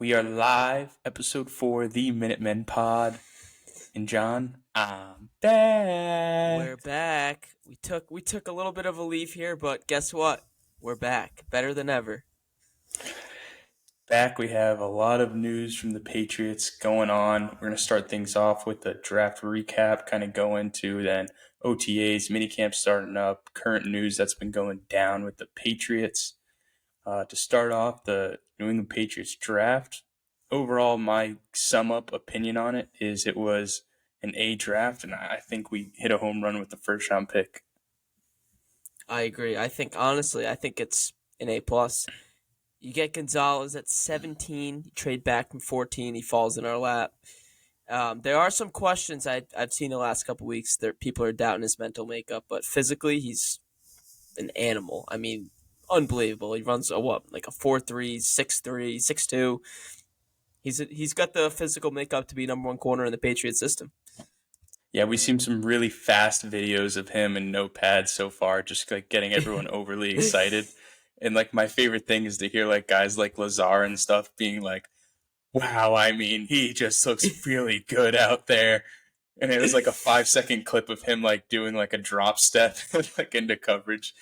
We are live, episode 4, the Minutemen Pod. And John, I'm We're back. back. We took a little bit of a leave here, but guess what? We're back, better than ever. Back, we have a lot of news from the Patriots going on. We're going to start things off with the draft recap, kind of go into then OTAs, minicamp starting up, current news that's been going down with the Patriots. To start off, the New England Patriots draft. Overall, my sum up opinion on it is it was an A draft, and I think we hit a home run with the first round pick. I agree. I think it's an A plus. You get Gonzalez at 17. You trade back from 14. He falls in our lap. There are some questions I've seen the last couple weeks. There people are doubting his mental makeup, but physically he's an animal. I mean, unbelievable. He runs like a 4.3, 6.3, 6.2. He's got the physical makeup to be number one corner in the Patriot system. Yeah, we've seen some really fast videos of him in notepads so far, just like getting everyone overly excited. And like my favorite thing is to hear like guys like Lazar and stuff being like, "Wow, I mean, he just looks really good out there." And it was like a 5 second clip of him like doing like a drop step like into coverage.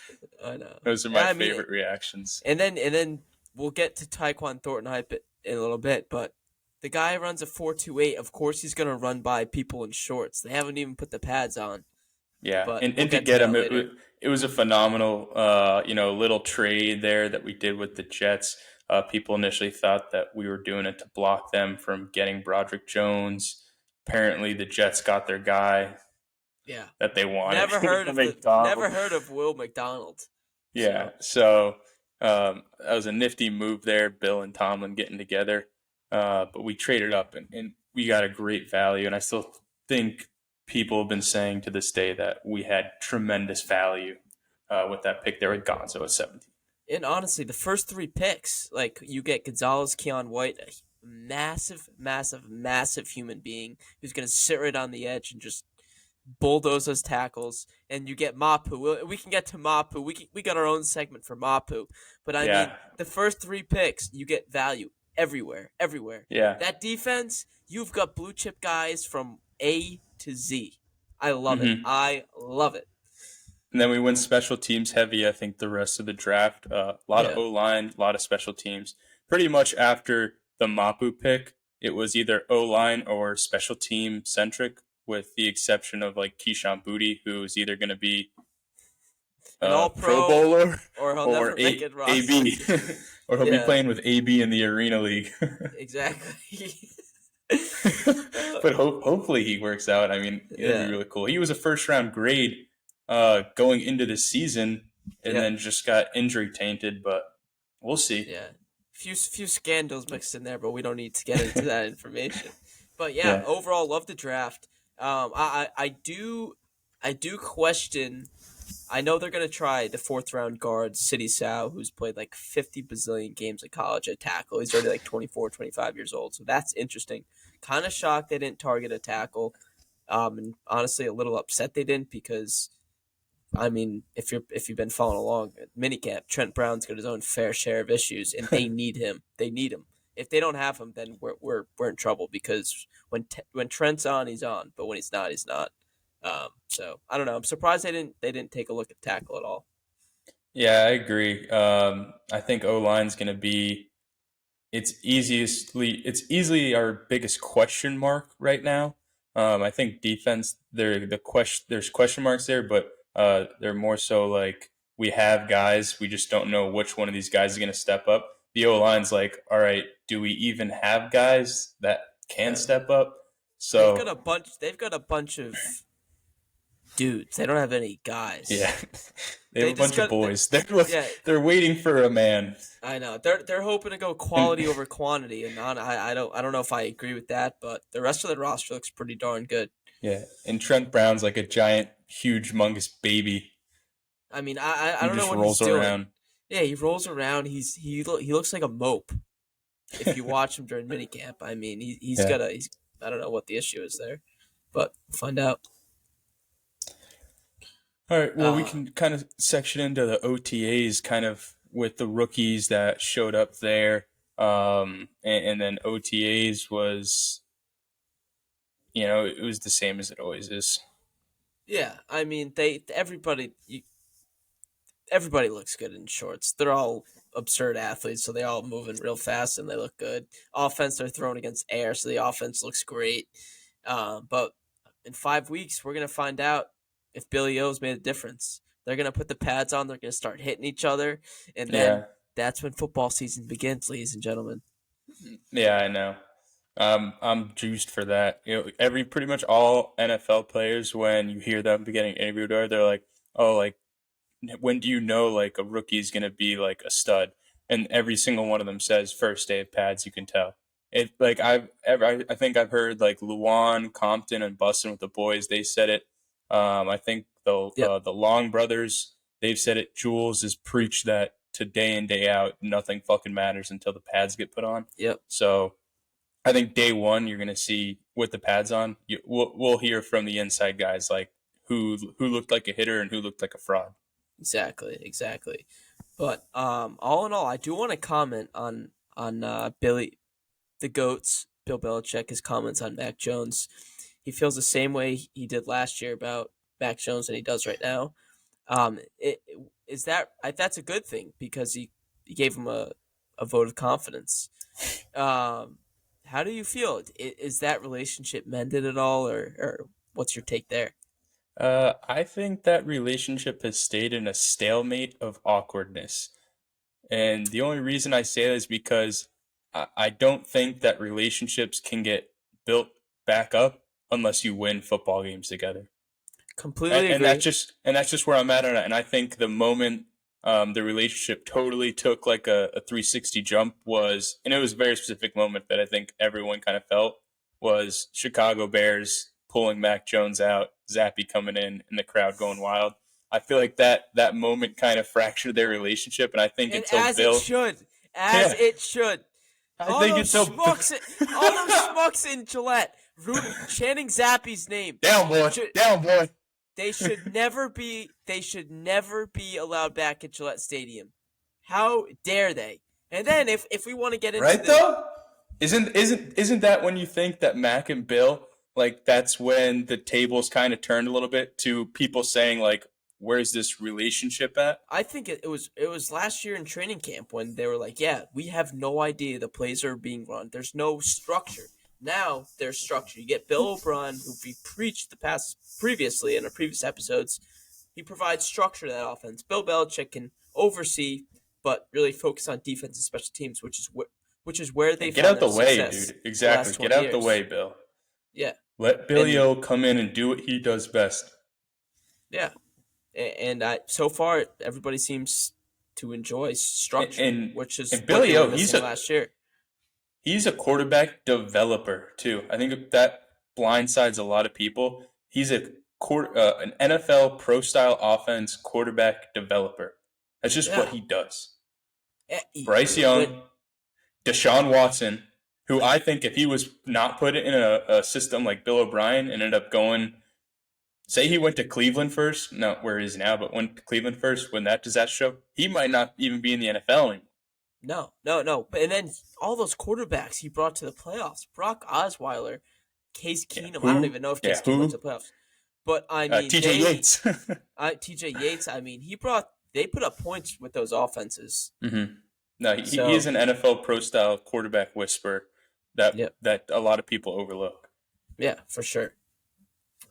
I know. Those are my I mean, favorite reactions. and then we'll get to Tyquan Thornton hype it in a little bit, but the guy runs a 4.28. Of course, he's gonna run by people in shorts. They haven't even put the pads on, Yeah, but we'll and to get to get him, that later. it was a phenomenal, little trade there that we did with the Jets. People initially thought that we were doing it to block them from getting Broderick Jones. Apparently, the Jets got their guy Yeah, that they wanted, never McDonald. heard of Will McDonald. Yeah, So so that was a nifty move there, Bill and Tomlin getting together. But we traded up and we got a great value. And I still think people have been saying to this day that we had tremendous value with that pick there with Gonzo at 17. and honestly, the first three picks, like you get Gonzalez, Keon White, a massive, massive, massive human being who's gonna sit right on the edge and just bulldoze those tackles, and you get Mapu. We can get to Mapu. We got our own segment for Mapu, but I mean Yeah, the first three picks, you get value everywhere, everywhere. yeah. That defense, you've got blue chip guys from A to Z. I love it. hmm I love it. And then we went special teams heavy, I think, the rest of the draft. A lot of Yeah, O line, a lot of special teams. Pretty much after the Mapu pick, it was either O line or special team centric, with the exception of like Keyshawn Booty, who is either going to be an a All Pro Pro, Bowler or he'll or never make it roster. AB, or he'll be Yeah, playing with AB in the Arena League. exactly. But hopefully he works out. I mean, it'd be Yeah. really cool. He was a first round grade going into the season, and Yep. then just got injury tainted. But we'll see. Yeah, few scandals mixed in there, but we don't need to get into that information. But yeah, Yeah, overall, love the draft. I do question. I know they're gonna try the fourth round guard, City Sao, who's played like 50 bazillion games in college at tackle. He's already like 24, 25 years old, so that's interesting. Kind of shocked they didn't target a tackle. And honestly, a little upset they didn't because I mean, if you've been following along at minicamp, Trent Brown's got his own fair share of issues, and they need him. They need him. If they don't have him, then we're in trouble because when Trent's on, he's on, but when he's not, he's not. So I don't know. I'm surprised they didn't take a look at tackle at all. yeah, I agree. I think O line's going to be it's easily our biggest question mark right now. I think defense there's question marks there, but they're more so like we have guys, we just don't know which one of these guys is going to step up. The O line's like, all right, do we even have guys that can Yeah, step up? they've got So a bunch. They've got a bunch of dudes. They don't have any yeah, guys. they have They a just bunch of got. boys. Yeah, They're waiting for a man. I know they're hoping to go And quality over quantity, and I don't know if I agree with that, but the rest of the roster looks pretty darn good. yeah, and Trent Brown's like a giant, huge, humongous baby I mean, I who don't know just what he's rolls doing. around. Yeah, he rolls around. He looks like a mope if you watch him during minicamp. I mean, he's Yeah. got a he's I don't know what the issue is there, but we'll find out. All right. Well, we Uh, can kind of section into the OTAs, kind of with the rookies that showed up there. And then OTAs was, it was the same as it always is. Yeah, I mean everybody looks good in shorts. They're all absurd athletes, so they all moving real fast and they look good. Offense, they're throwing against air, so the offense looks great. But in 5 weeks, we're gonna find out if Billy O's made a difference. They're gonna put the pads on. They're gonna start hitting each other, and then Yeah, that's when football season begins, ladies and gentlemen. yeah, I know. I'm juiced for that. Every pretty much all NFL players, when you hear them getting interviewed, they're like, "Oh, like when do you know like a rookie is gonna be like a stud?" And every single one of them says first day of pads, you can tell. It like I think I've heard like Luan, Compton, and Bustin with the boys. They said it. I think Yep, the Long brothers, they've said it. Jules has preached that to day in day out. Nothing fucking matters until the pads get put on. yep, So I think day one you're gonna see with the pads on. We'll hear from the inside guys like who looked like a hitter and who looked like a fraud. exactly. But all in all, I do want to comment on Billy the goats, Bill Belichick, his comments on Mac Jones. He feels the same way he did last year about Mac Jones than he does right now. Is that's a good thing because he gave him a vote of confidence. Um, how do you feel? Is that relationship mended at all, or what's your take there? I think that relationship has stayed in a stalemate of awkwardness. And the only reason I say that is because I don't think that relationships can get built back up unless you win football games together. and, Completely and that's agree. just and that's just where I'm at on it. And I think the moment the relationship totally took like a 360 jump was, and it was a very specific moment that I think everyone kind of felt was Chicago Bears pulling Mac Jones out, Zappy coming in, and the crowd going wild. I feel like that moment kind of fractured their relationship, and I think And until Bill, as yeah, it should. I All think those until schmucks, all those schmucks in Gillette, chanting Zappy's name. down boy, Should down boy, They should never be. They should never be allowed back at Gillette Stadium. How dare they? And then if we want to get into right the though? Isn't that when you think that Mac and Bill, like that's when the tables kind of turned a little bit to people saying like, where's this relationship at? I think it was last year in training camp when they were like, yeah, we have no idea the plays are being run. There's no structure. Now there's structure. You get Bill O'Brien, who we preached the past previously in our previous episodes. He provides structure to that offense. Bill Belichick can oversee, but really focus on defense and special teams, which is where Yeah, they get found out their the way, success dude. the Exactly. last Get 20 out the years. way, Bill. Yeah, Let Billy and O come in and do what he does best. yeah, and so far everybody seems to enjoy And structure, and, which is and what they Billy were O, missing last year. he's a quarterback developer too. I think that blindsides a lot of people. He's an NFL pro style offense quarterback developer. That's just what Yeah, he does. Eh, Bryce when Young, Deshaun Watson, who I think if he was not put in a system like Bill O'Brien and ended up going, say he went to Cleveland first, not where he is now, but went to Cleveland first when that disaster show, he might not even be in the NFL anymore. no, and then all those quarterbacks he brought to the playoffs: Brock Osweiler, Case Yeah, Keenum. I don't who? even know if Yeah, Case Keenum went to who? the playoffs, but I mean T.J. Yates. T.J. Yates. I mean they put up points with those offenses. Mm-hmm. No, he is So an NFL pro style quarterback whisperer yeah, that a lot of people overlook. yeah, for sure.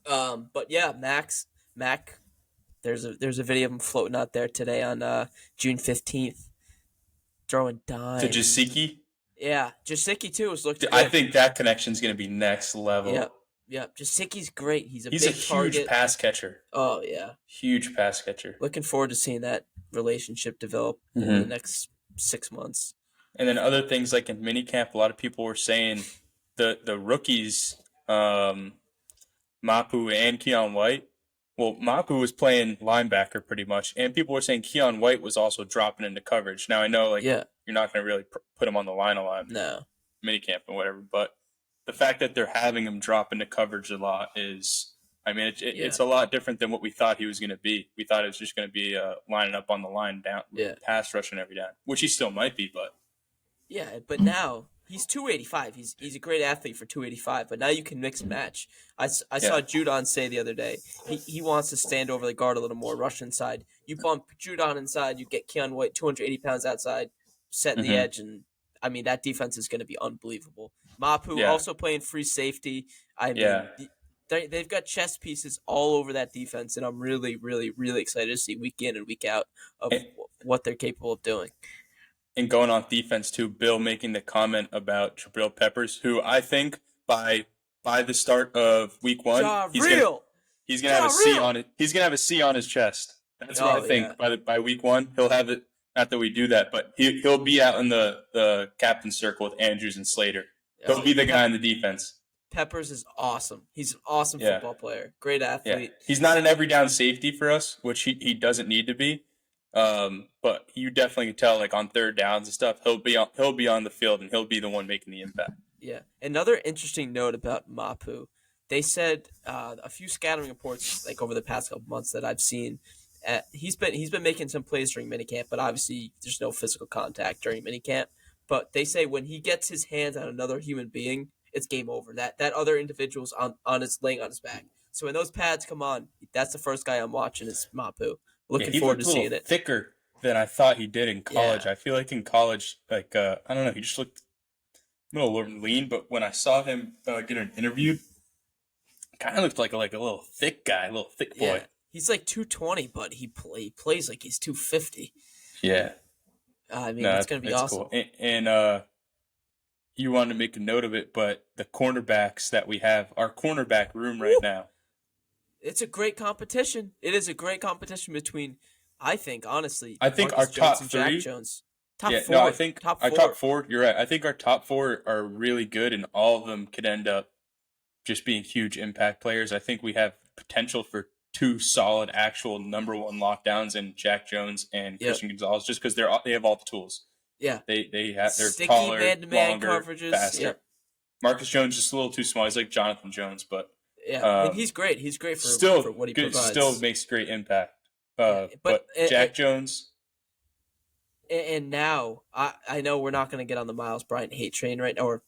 But yeah, Mac. There's a video of him floating out there today on June 15th, throwing To dimes. Jasicki, Yeah, Jasicki too has looked I good. think that connection is going to be next Yep, level. yep. Jasicki's great. He's a He's a big huge target. pass catcher. Oh yeah, Huge pass catcher. looking forward to seeing that relationship develop over the Mm-hmm. next 6 months. And then other things like in minicamp, a lot of people were saying the rookies, Mapu and Keon White. Well, Mapu was playing linebacker pretty much, and people were saying Keon White was also dropping into coverage. Now I know like Yeah, you're not going to really put him on the line a lot in no, minicamp and whatever, but the fact that they're having him drop into coverage a lot is, I mean, yeah, it's a lot different than what we thought he was going to be. We thought it was just going to be lining up on the line down, yeah. pass rushing every down, which he still might be, but Yeah, but now he's 285. He's a great athlete for 285. But now you can mix and match. I saw Yeah. Judon say the other day he wants to stand over the guard a little more, rush inside. You bump Judon inside, you get Keon White 280 pounds outside, setting the Hmm. edge, and I mean that defense is going to be unbelievable. Mapu Yeah. also playing free safety. I Yeah. mean. They've got chess pieces all over that defense, and I'm really, really, really excited to see week in and week out of And, what they're capable of doing. and going on defense too, Bill making the comment about Jabril Peppers, who I think by the start of week one, Ja real, he's gonna have Ja a C real. on it. He's gonna have a C on his chest. That's what I Oh yeah, think. By week one, he'll have it. Not that we do that, but he'll be out in the captain circle with Andrews and Slater. He'll oh be yeah. the guy in the defense. Peppers is awesome. He's an awesome Yeah. football player, great Yeah, athlete. he's not an every down safety for us, which he doesn't need to be. But you definitely can tell, like on third downs and stuff, he'll be on the field and he'll be the one making the impact. Yeah. Another interesting note about Mapu, they said a few scattering reports like over the past couple months that I've seen. He's been making some plays during minicamp, but obviously there's no physical contact during minicamp. But they say when he gets his hands on another human being, it's game over. That other individual's on his laying on his back. So when those pads come on, that's the first guy I'm watching is Mapu. Yeah, Looking he forward looked to a little seeing it. thicker than I thought he did in college. Yeah. I feel like in college, like I don't know, he just looked a little lean. But when I saw him get an interview, kind of looked like a little thick guy, a little thick boy. Yeah. He's like 220, but he plays like he's 250. Yeah, I mean, no, it's going to be it's awesome. cool. And you wanted to make a note of it, but the cornerbacks that we have, our cornerback room right now. It's a great competition. It is a great competition between, I think, honestly, I think Marcus our Jones top and three. Jack Jones. Top Yeah, four. no, I think top our four. top four. You're right. I think our top four are really good, and all of them could end up just being huge impact players. I think we have potential for two solid, actual number one lockdowns in Jack Jones and Yep. Christian Gonzalez, just because they have all the tools. Yeah. They're Sticky taller, man-to-man longer, coverages. faster. Yep. Marcus Jones just a little too small. He's like Jonathan Jones, but Yeah, and he's great. He's great for still what he good, provides. still makes great impact. Yeah, But Jack Jones. And now I know we're not going to get on the Miles Bryant hate train right now, or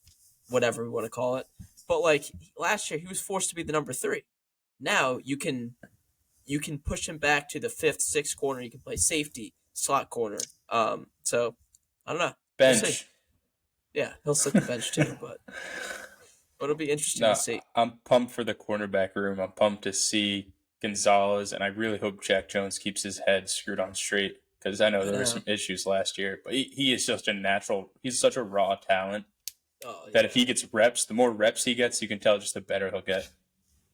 whatever we want to call it. But like last year, he was forced to be the number 3. Now you can push him back to the 5th, 6th corner. You can play safety, slot corner. So I don't know. Bench. We'll see. Yeah, he'll sit the bench too, but it'll be interesting to see. I'm pumped for the cornerback room. I'm pumped to see Gonzalez, and I really hope Jack Jones keeps his head screwed on straight because I know there were some issues last year. But he is just a natural. He's such a raw talent that if he gets reps, the more reps he gets, you can tell just the better he'll get.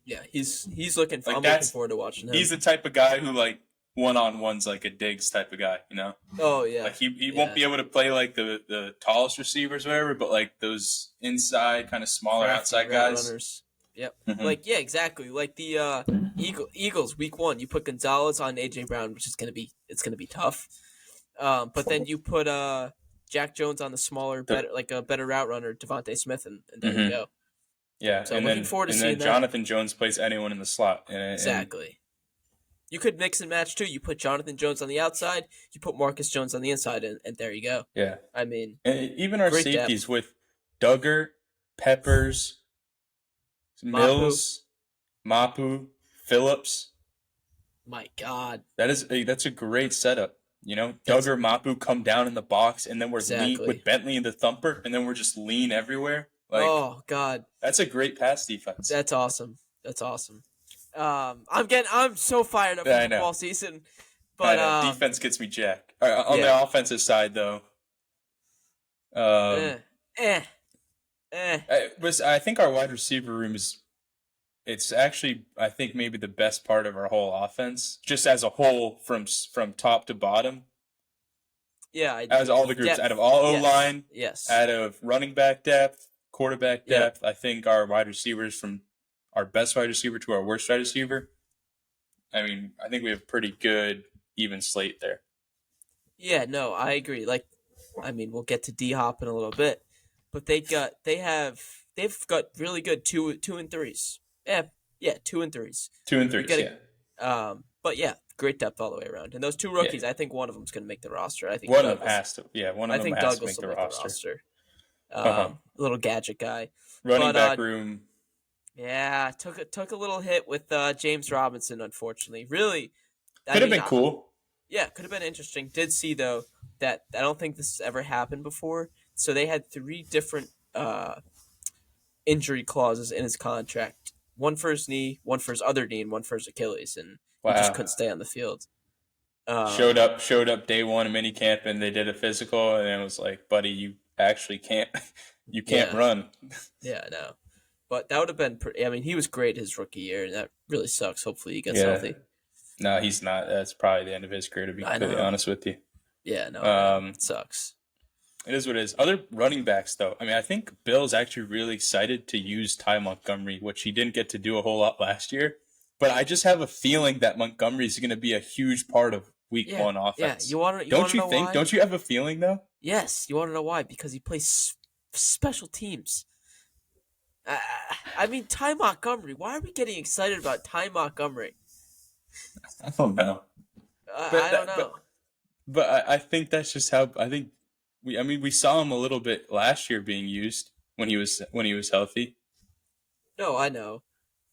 Yeah, he's looking. Like I'm looking forward to watching him. He's the type of guy who like one-on-one's like a Diggs type of guy, you know? Oh yeah. Like he won't be able to play like the tallest receivers or whatever, but like those inside kind of smaller outside guys. Runners. Yep. Mm-hmm. Like yeah, exactly. Like the Eagles week 1, you put Gonzalez on AJ Brown, which is gonna be tough. But then you put Jack Jones on the smaller, better route runner, Devontae Smith, and there you go. Yeah, so and looking forward to seeing that. Jonathan Jones plays anyone in the slot. Exactly. You could mix and match too. You put Jonathan Jones on the outside, you put Marcus Jones on the inside, and there you go. Yeah. I mean, and even our safeties depth. With Duggar, Peppers, Mills, Mapu, Phillips. My God. That's a great setup. You know, Duggar, Mapu come down in the box, and then we're lean with Bentley and the thumper, and then we're just lean everywhere. Like, oh God. That's a great pass defense. That's awesome. I'm so fired up for football season. But defense gets me jacked. On the offensive side, though, I think our wide receiver room it's actually, I think, maybe the best part of our whole offense, just as a whole, from top to bottom. Yeah, as all the groups, out of all O-line, yes, out of running back depth, quarterback depth, I think our wide receivers, from our best wide receiver to our worst wide receiver, I mean, I think we have pretty good even slate there. Yeah, no, I agree. Like, I mean, we'll get to DHOP in a little bit, but they've got really good 2 and 3s. Yeah, 2 and 3s. 2 and 3s. But yeah, great depth all the way around. And those two Yeah, rookies, I think one of them's going to make the roster. one of them has to. Yeah, one of I them think has to Douglas make will the make the roster. roster. Uh huh. Little gadget guy, Running but back room. yeah, took a little hit with James Robinson. Unfortunately, really, I Could have mean, been cool. yeah, could have been interesting. Did see though that I don't think this has ever happened before. So they had three different injury clauses in his contract. One for his knee, one for his other knee, and one for his Achilles, and he just Wow. couldn't stay on the field. Showed Um, up, showed up day one of minicamp, and they did a physical, and it was like, buddy, you actually can't, you can't yeah, run. yeah, no. But that would have been pretty. I mean, he was great his rookie year, and that really sucks. Hopefully, he gets Yeah. healthy. No, he's not. That's probably the end of his career, to be I completely know. honest with you. Yeah, no, I know. Um, It sucks. it is what it is. Other running backs, though. I mean, I think Bill's actually really excited to use Ty Montgomery, which he didn't get to do a whole lot last year. But I just have a feeling that Montgomery is going to be a huge part of Week Yeah, One yeah. offense. You want Don't to you know think? why? Don't you have a feeling though? Yes, you want to know why? Because he plays special teams. I, I mean, Ty Montgomery. Why are we getting excited about Ty Montgomery? I don't know. I But don't that, know. but I think that's just how I think we. I mean, we saw him a little bit last year being used when he was healthy. No, I know.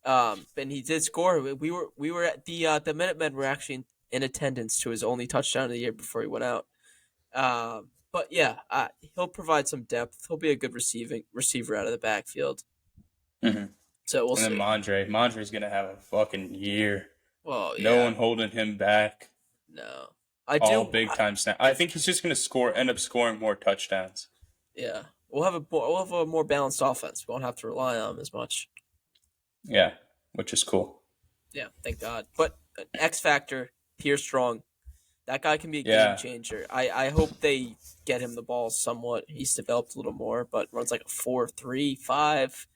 And he did score. We were at the Minutemen were actually in attendance to his only touchdown of the year before he went out. But yeah, he'll provide some depth. He'll be a good receiver out of the backfield. Mm-hmm. So we'll And then see. Mondre's gonna have a fucking year. Well, No yeah, one holding him back. no, I All do. big time snap. I think he's just gonna end up scoring more touchdowns. Yeah, we'll have a more balanced offense. We won't have to rely on him as much. Yeah, which is cool. Yeah, thank God. But X factor, Pierre Strong, that guy can be a game Yeah, changer. I hope they get him the ball somewhat. He's developed a little more, but runs like a 4.35.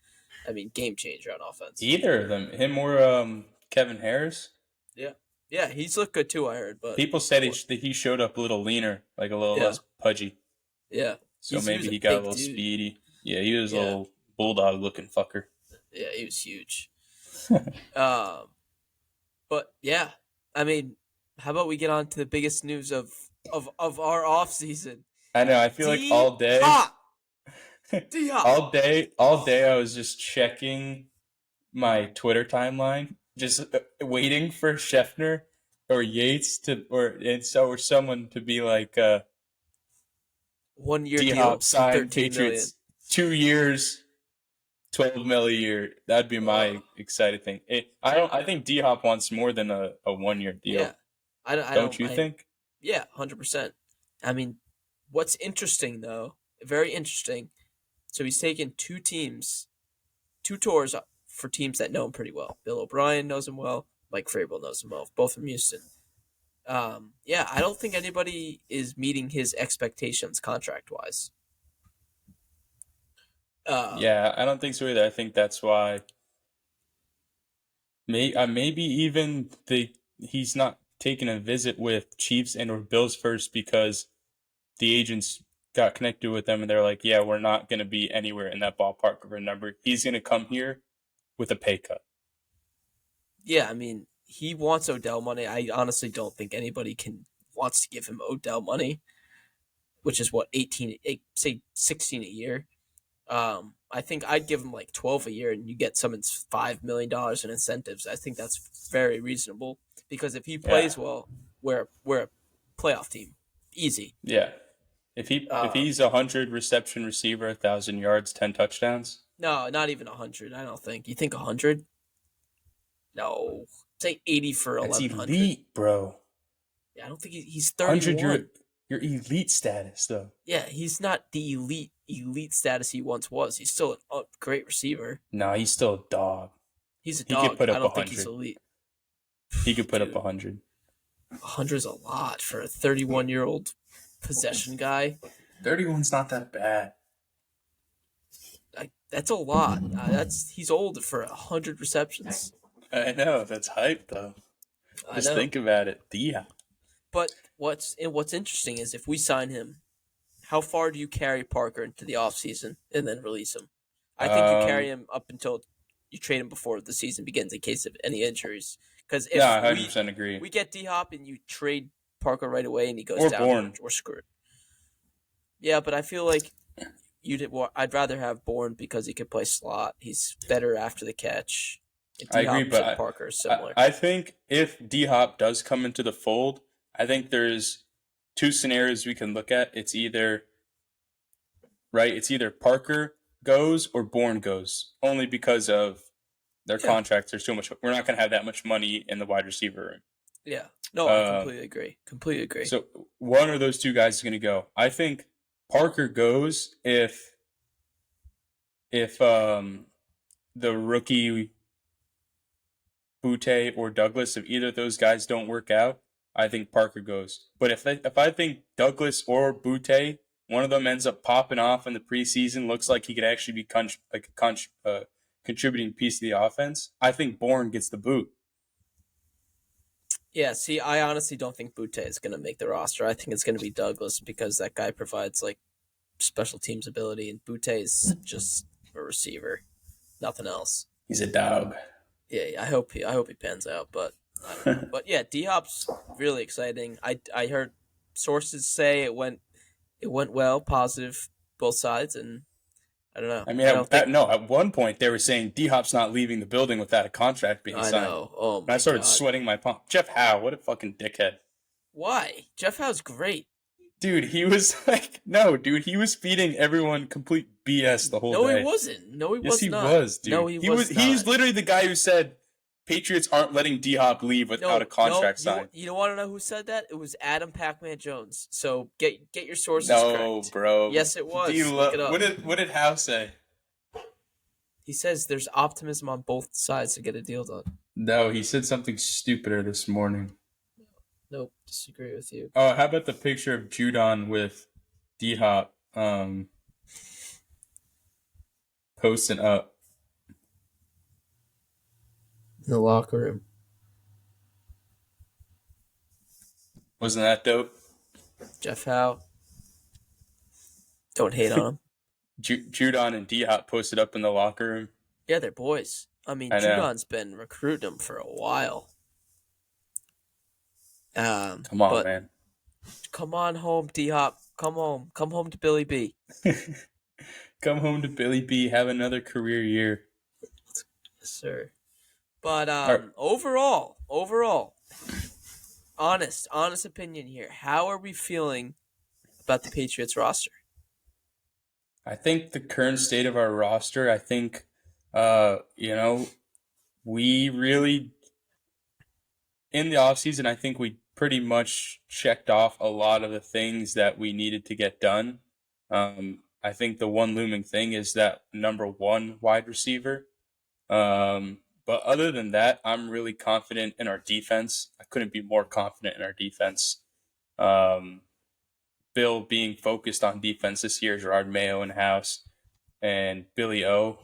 I mean, game changer on offense. either of them, him or Kevin Harris. Yeah, yeah, he's looked good too. I heard, but People said he showed up a little leaner, like a little yeah, less pudgy. yeah, So he was maybe a he got a big little dude. speedy. Yeah, he was a Yeah, little bulldog looking fucker. yeah, he was huge. Um, but yeah, I mean, how about we get on to the biggest news of our off season? I know. I feel like D all day, Hop, D Hop. all day, I was just checking my Twitter timeline, just waiting for Scheffner or Yates or someone to be like, 1 year D deal Hop for signed 13 million. Patriots 2 years, 12 mil a year. That'd be my excited thing. I don't. I think D Hop wants more than a 1 year deal. Yeah, I Don't don't. you think? Yeah, 100%. I mean, what's interesting though, very interesting. So he's taken two tours for teams that know him pretty well. Bill O'Brien knows him well. Mike Vrabel knows him well, both from Houston. Yeah, I don't think anybody is meeting his expectations contract wise. Yeah, I don't think so either. I think that's why. Maybe even he's not taking a visit with Chiefs and or Bills first because the agents got connected with them and they're like, yeah, we're not going to be anywhere in that ballpark of a number. He's going to come here with a pay cut. Yeah, I mean, he wants Odell money. I honestly don't think anybody wants to give him Odell money, which is what 18, say 16 a year. I think I'd give him like 12 a year, and you get someone's $5 million in incentives. I think that's very reasonable because if he Yeah, plays well, we're a playoff team, easy. yeah. If Um, he's 100 reception receiver, 1,000 yards, 10 touchdowns, no, not even 100. I don't think. You think 100? No, say 80 for that's 1100. elite, bro. Yeah, I don't think he's 100, 31. your elite status though. Yeah, he's not the elite status he once was. He's still a great receiver. No, he's still a dog. He's a He could dog. put I up don't think he's 100. elite. He could put up Dude, 100. 100's a lot for a 31-year-old possession guy. 31's not that bad. That's a lot. He's old for 100 receptions. I know, that's hype though. I Just know. think about it. Yeah. But what's interesting is if we sign him, how far do you carry Parker into the offseason and then release him? I think you carry him up until you trade him before the season begins in case of any injuries. Because No, if I 100% agree. we get D-Hop and you trade Parker right away and he goes Or down, Bourne. we're screwed. Yeah, but I feel like I'd rather have Bourne because he could play slot. He's better after the catch. I agree, D-Hop and but Parker are similar. I think if D-Hop does come into the fold, I think there's two scenarios we can look at. It's either Parker goes or Bourne goes, only because of their contracts. There's so much. We're not going to have that much money in the wide receiver room. Yeah. No, I completely agree. Completely agree. So one of those two guys is going to go. I think Parker goes if the rookie Butte or Douglas, if either of those guys don't work out, I think Parker goes. But if I think Douglas or Butte, one of them ends up popping off in the preseason, looks like he could actually be a contributing piece to the offense, I think Bourne gets the boot. Yeah, see, I honestly don't think Butte is going to make the roster. I think it's going to be Douglas because that guy provides like special teams ability, and Butte is just a receiver, nothing else. He's a dog. Yeah, I hope he pans out, but I don't know. But yeah, D-Hop's really exciting. I heard sources say it went well, positive, both sides, and I don't know. I mean, at one point they were saying D-Hop's not leaving the building without a contract being signed. I know. Oh my I started God. sweating my palm. Jeff Howe, what a fucking dickhead. Why? Jeff Howe's great. Dude, he was like, no, dude, he was feeding everyone complete BS the whole day. No, he wasn't. No, he was not. Yes, he was, dude. No, he was not. He's literally the guy who said Patriots aren't letting D-Hop leave without a contract signed. You don't want to know who said that? It was Adam Pac-Man Jones. So get your sources correct. correct. No, bro. Yes, it was. Look it up. What did Howe say? He says there's optimism on both sides to get a deal done. No, he said something stupider this morning. Nope, disagree with you. Oh, how about the picture of Judon with D-Hop posting up? In the locker room. Wasn't that dope? Jeff Howe. Don't hate on him. Judon and D-Hop posted up in the locker room. Yeah, they're boys. I mean, Judon's been recruiting him for a while. Come on, man. Come on home, D-Hop. Come home. Come home to Billy B. Come home to Billy B. Have another career year. Yes, sir. But overall, honest opinion here. How are we feeling about the Patriots roster? I think the current state of our roster, we really, in the offseason, I think we pretty much checked off a lot of the things that we needed to get done. I think the one looming thing is that number one wide receiver. But other than that, I'm really confident in our defense. I couldn't be more confident in our defense. Bill being focused on defense this year, Gerard Mayo in house, and Billy O.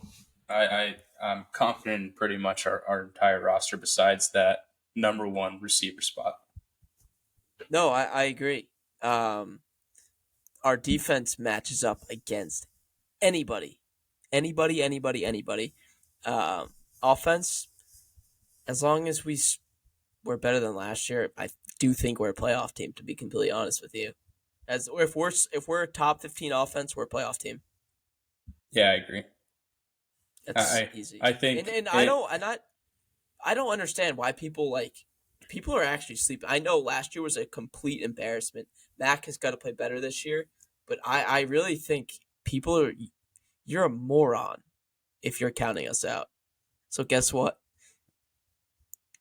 I'm confident in pretty much our entire roster besides that number one receiver spot. No, I agree. Our defense matches up against anybody. Offense, as long as we're better than last year, I do think we're a playoff team, to be completely honest with you. As if we're a top 15 offense, we're a playoff team. Yeah, I agree. That's easy. I think, I don't understand why people are actually sleeping. I know last year was a complete embarrassment. Mac has got to play better this year, but I really think you're a moron if you're counting us out. So guess what?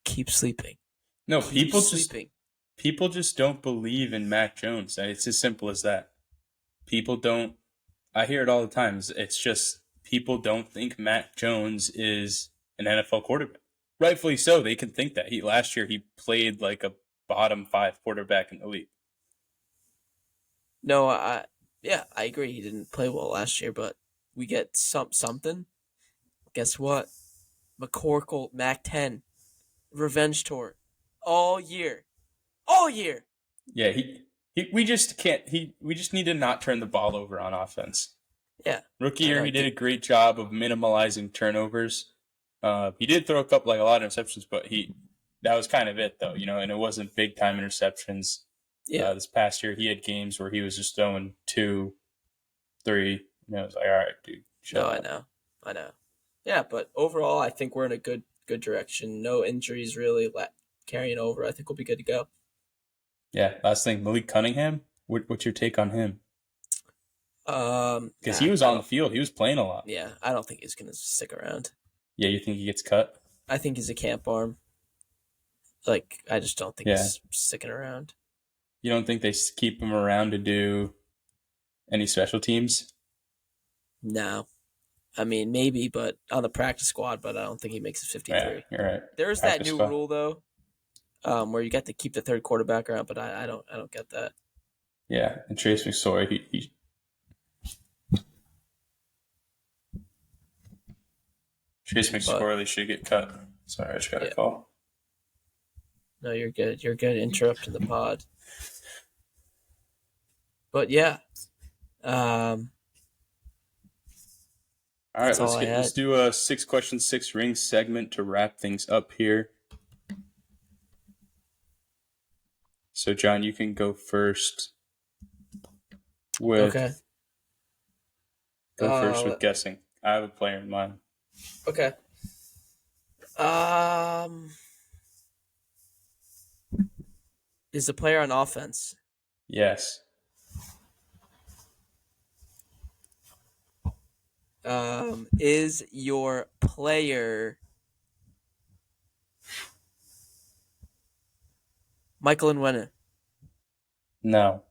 Keep sleeping. No, people just don't believe in Mac Jones. It's as simple as that. People don't. I hear it all the time. It's just people don't think Mac Jones is an NFL quarterback. Rightfully so. They can think that. Last year he played like a bottom 5 quarterback in the league. No, I agree. He didn't play well last year, but we get something. Guess what? McCorkle, Mac 10, revenge tour, all year. Yeah, we just can't. We just need to not turn the ball over on offense. Yeah, rookie year he did a great job of minimalizing turnovers. He did throw a lot of interceptions, but that was kind of it, though, and it wasn't big time interceptions. Yeah. This past year, he had games where he was just throwing 2, 3. I was like, all right, dude, No, chill out. I know. Yeah, but overall, I think we're in a good direction. No injuries really carrying over. I think we'll be good to go. Yeah, last thing, Malik Cunningham. What's your take on him? Because he was I on the don't. field, he was playing a lot. Yeah, I don't think he's gonna stick around. Yeah, you think he gets cut? I think he's a camp arm. Like, I just don't think he's sticking around. You don't think they keep him around to do any special teams? No. I mean, maybe, but on the practice squad, but I don't think he makes his 53. Yeah, you're right. There's Practice that new squad. rule, though, where you get to keep the third quarterback around, but I don't get that. Yeah, and Trace McSorley, Trace McSorley should get cut. Sorry, I just got a call. No, you're good. You're good interrupting the pod. But yeah. All right, let's do a 6 questions, 6 rings segment to wrap things up here. So, John, you can go first with guessing. I have a player in mind. Okay. Is the player on offense? Yes. Is your player Michael Nwene? No.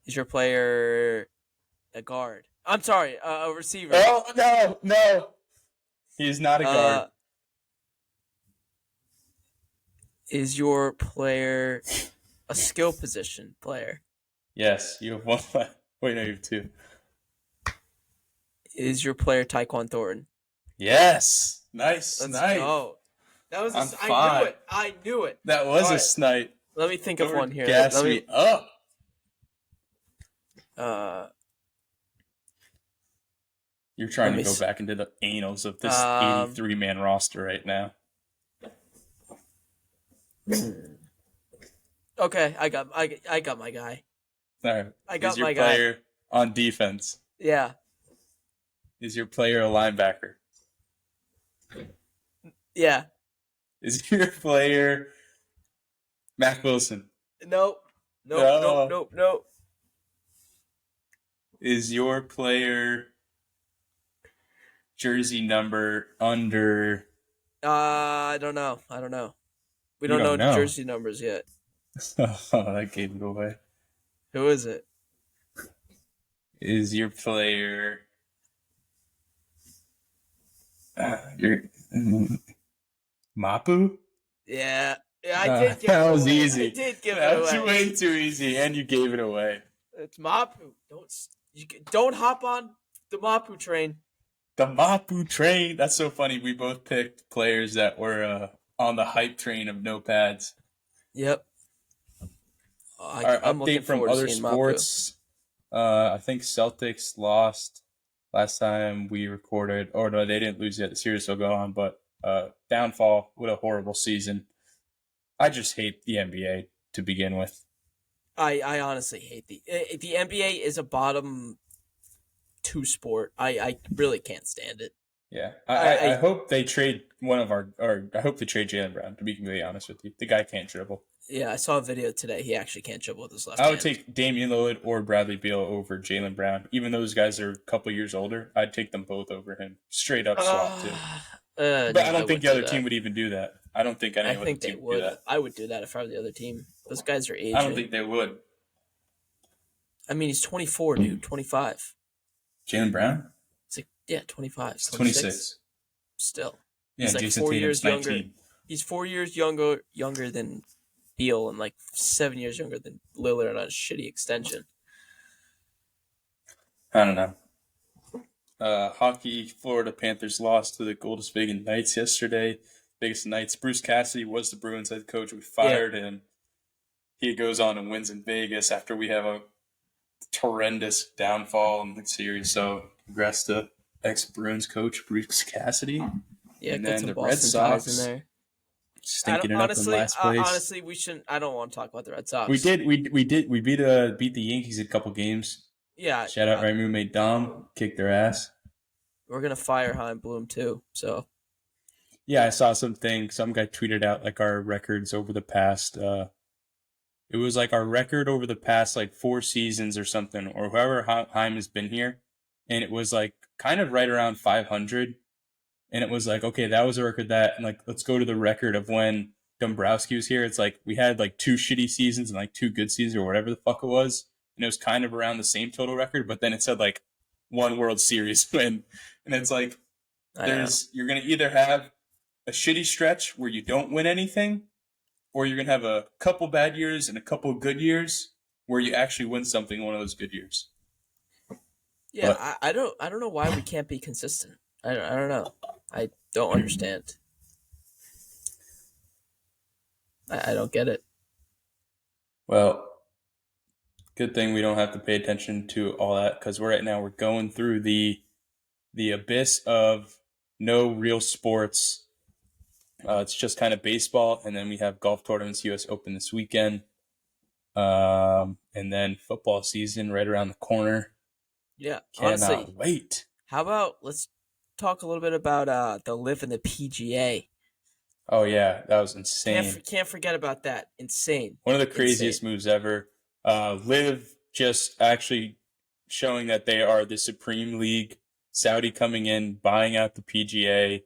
Is your player a guard? I'm sorry, a receiver. Oh, no. He's not a guard. Is your player a skill position player? Yes, you have 1 left. Wait, no, you have 2. Is your player Tyquan Thornton? Yes. Nice. Let's snipe. go. That was I knew it. That was a snipe. Let me think of one here. Gas me up. You're trying to go back into the annals of this 83-man roster right now. Okay, I got my guy. All right. I got Is your my player guy on defense? Yeah. Is your player a linebacker? Yeah. Is your player Mac Wilson? Nope. Is your player jersey number under? I don't know. We don't know jersey numbers yet. Oh, that gave it away. Who is it? Is your player Mapu? Yeah, I did give that it was away. easy. I did give that it was away. way too easy, and you gave it away. It's Mapu. Don't hop on the Mapu train. The Mapu train. That's so funny. We both picked players that were on the hype train of no pads. Yep. All right, update from other sports. I think Celtics lost last time we recorded. Or no, they didn't lose yet. The series will go on, but downfall. What a horrible season. I just hate the NBA to begin with. I honestly hate the NBA is a bottom 2 sport. I really can't stand it. Yeah, I hope they trade I hope they trade Jaylen Brown, to be completely honest with you. The guy can't dribble. Yeah, I saw a video today. He actually can't dribble with his left hand. I would hand. take Damian Lillard or Bradley Beal over Jaylen Brown. Even though those guys are a couple years older, I'd take them both over him. Straight up swap, too. But I don't think the other team would even do that. I don't think any other team would do that. I would do that if I were the other team. Those guys are aging. I don't think they would. I mean, he's 24, dude. 25. Jaylen Brown? 25. 26. Still. Yeah, he's like Jason 4 Tatum's years 19. younger. He's 4 years younger than Beal and like 7 years younger than Lillard on a shitty extension. I don't know. Hockey, Florida Panthers lost to the Golden Vegas Knights yesterday. Vegas Knights. Bruce Cassidy was the Bruins head coach. We fired him. He goes on and wins in Vegas after we have a horrendous downfall in the series. So congrats to ex-Bruins coach Bruce Cassidy. Yeah, and get then some the Boston Red Sox in there. I don't stinking it up in honestly. last place. Honestly, we shouldn't. I don't want to talk about the Red We Sox. did. We beat the Yankees in a couple games. Yeah, Shout out my roommate Dom, kicked their ass. we're gonna fire Heim Bloom too. So Yeah, I saw something. Some guy tweeted out like our records over the past. It was like our record over the past like 4 seasons or something, or whoever Heim has been here, and it was like kind of right around 500. And it was like, okay, that was a record that, and like, let's go to the record of when Dombrowski was here. It's like we had like 2 shitty seasons and like 2 good seasons or whatever the fuck it was, and it was kind of around the same total record. But then it said like one World Series win, and it's like you're gonna either have a shitty stretch where you don't win anything, or you're gonna have a couple bad years and a couple good years where you actually win something one of those good years. yeah, I don't know why we can't be consistent. I don't know. I don't understand. I don't get it. Well, good thing we don't have to pay attention to all that because right now we're going through the abyss of no real sports. It's just kind of baseball, and then we have golf tournaments, U.S. Open this weekend, and then football season right around the corner. Yeah, Cannot honestly, wait. how about let's talk a little bit about the Live in the PGA. Oh yeah, that was insane. Can't forget about that. Insane. One of the craziest moves ever. Live just actually showing that they are the supreme league. Saudi coming in, buying out the PGA.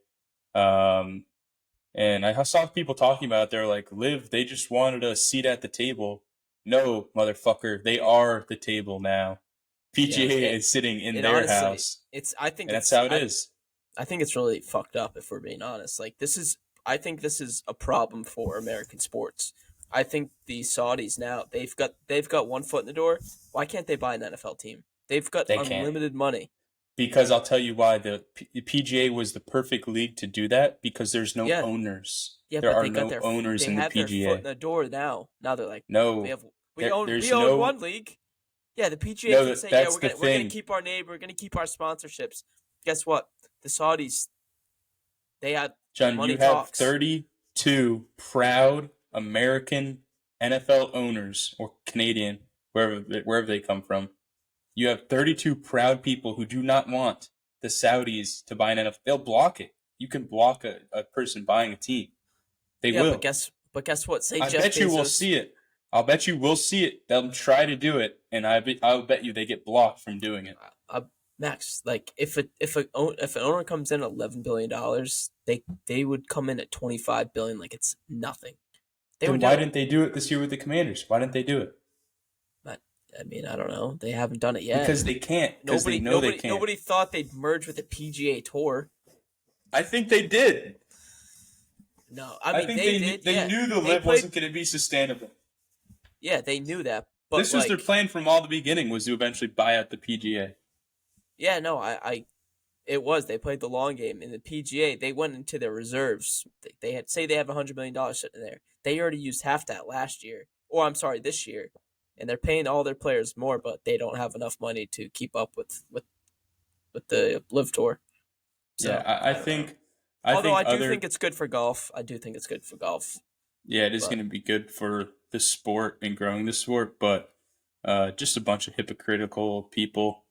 And I saw people talking about it. They're like, Live, they just wanted a seat at the table. No, motherfucker, they are the table now. PGA is sitting in their honestly, house. I think that's how it is. I think it's really fucked up if we're being honest. Like I think this is a problem for American sports. I think the Saudis now they've got one foot in the door. Why can't they buy an NFL team? They've got unlimited money. Because I'll tell you why the PGA was the perfect league to do that because there's no owners. Yeah, there but are they no got owners in the PGA. They have their foot in the door now. Now they're like, no, we own one league. Yeah, the PGA can say, we're gonna keep our name, we're gonna keep our sponsorships. Guess what? The Saudis, they have John. money You have talks. 32 proud American NFL owners or Canadian, wherever they come from. You have 32 proud people who do not want the Saudis to buy an NFL. They'll block it. You can block a person buying a team. They will. But guess what? Say I Jeff bet you Bezos, will see it. I'll bet you will see it. They'll try to do it, and I'll bet you they get blocked from doing it. Max, like if an owner comes in at $11 billion, they would come in at $25 billion like it's nothing. Then why didn't they do it this year with the Commanders? Why didn't they do it? I mean, I don't know. They haven't done it yet. Because they can't. Because they know they can't. Nobody thought they'd merge with the PGA Tour. I think they did. No, I mean they did. They knew the Live wasn't going to be sustainable. Yeah, they knew that. But this was their plan from all the beginning, was to eventually buy out the PGA. Yeah, no, it was. They played the long game. In the PGA, they went into their reserves. They had they have $100 million sitting there. They already used half that last year. Or I'm sorry, this year. And they're paying all their players more, but they don't have enough money to keep up with the Live Tour. So, yeah, I think. Although I do think it's good for golf. Yeah, it is going to be good for the sport and growing the sport, but just a bunch of hypocritical people.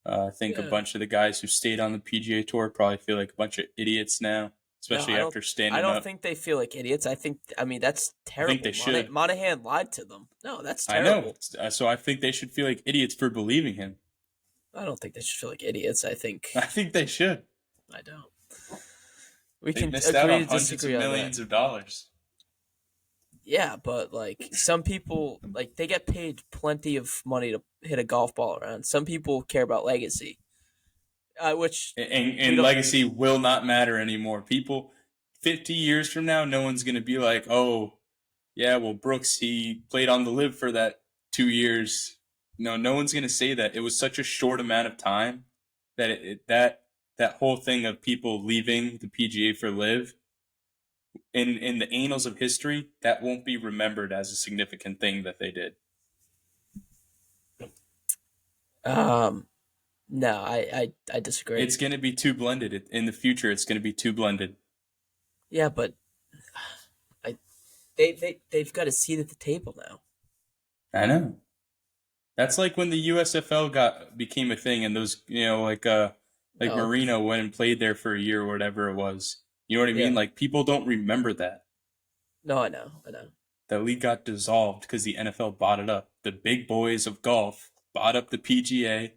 I think a bunch of the guys who stayed on the PGA Tour probably feel like a bunch of idiots now, especially after standing up. I don't think they feel like idiots. I mean, that's terrible. I think they should. Monahan lied to them. No, that's terrible. I know. So I think they should feel like idiots for believing him. I don't think they should feel like idiots. I think they should. I don't. They can missed out on hundreds of millions of dollars. Yeah, but like some people, like they get paid plenty of money to hit a golf ball around. Some people care about legacy, which and legacy will not matter anymore. People, 50 years from now, no one's going to be like, oh, yeah, well, Brooks, he played on the Live for that 2 years. No one's going to say that. It was such a short amount of time that that whole thing of people leaving the PGA for Live, in the annals of history, that won't be remembered as a significant thing that they did. No, I disagree. It's going to be too blended. In the future, it's going to be too blended. Yeah, but they've got a seat at the table now. I know. That's like when the USFL became a thing, and those like No. Marino went and played there for a year or whatever it was. You know what I mean? Yeah. Like people don't remember that. No, I know. I know. The league got dissolved because the NFL bought it up. The big boys of golf bought up the PGA.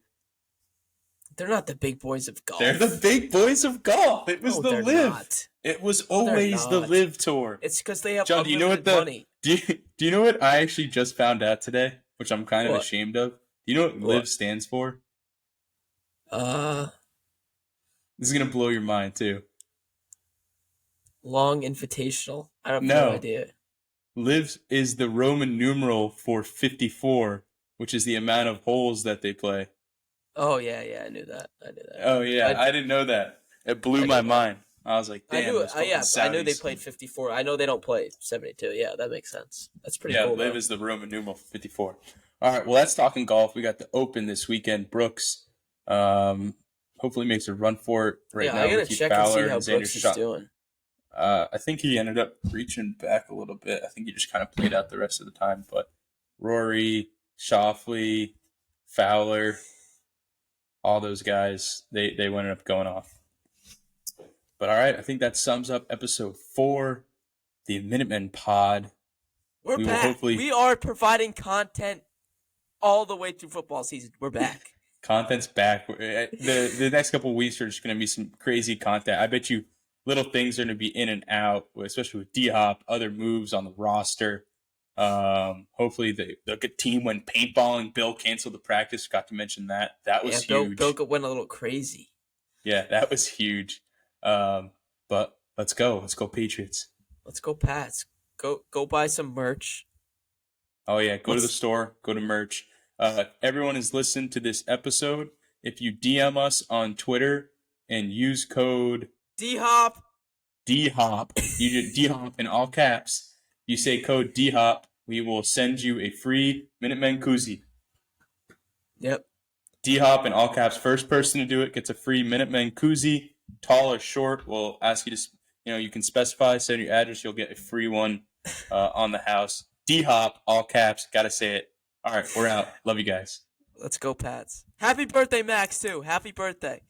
They're not the big boys of golf. They're the big boys of golf. It was No, the they're Live. not. It was No, they're always the not. Live Tour. It's because they have John, unlimited money. do you know what I actually just found out today, which I'm kind of What? ashamed of? Do you know what What? Live stands for? Uh, This is gonna blow your mind too. Long Invitational. I have No. no idea. Live is the Roman numeral for 54, which is the amount of holes that they play. Oh yeah, I knew that. Oh yeah, I didn't know that. It blew my mind. I was like, damn, those fucking I knew they Saudis. played 54. I know they don't play 72. Yeah, that makes sense. That's pretty Yeah, cool. Live though. is the Roman numeral for 54. All right, well, that's talking golf. We got the Open this weekend. Brooks hopefully makes a run for it right now. I gotta Ricky check Fowler and see how Xander Brooks is Schauffele. doing. I think he ended up reaching back a little bit. I think he just kind of played out the rest of the time. But Rory, Schauffele, Fowler, all those guys, they ended up going off. But all right, I think that sums up episode 4, the Minutemen Pod. We're We will back. hopefully- We are providing content all the way through football season. We're back. Content's back. The next couple of weeks are just going to be some crazy content. I bet you little things are going to be in and out, especially with DHOP, other moves on the roster. Hopefully the team went paintballing. Bill canceled the practice. Forgot to mention that. That was huge. Bill went a little crazy. Yeah, that was huge. But let's go. Let's go Patriots. Let's go Pats. Go buy some merch. Oh yeah, go to the store. Go to merch. Everyone has listened to this episode. If you DM us on Twitter and use code DHOP. DHOP, you do DHOP in all caps. You say code DHOP, we will send you a free Minutemen koozie. Yep. DHOP in all caps. First person to do it gets a free Minutemen koozie. Tall or short, we'll ask you to, you can specify, send your address, you'll get a free one on the house. DHOP, all caps, gotta say it. All right, we're out. Love you guys. Let's go Pats. Happy birthday, Max, too. Happy birthday.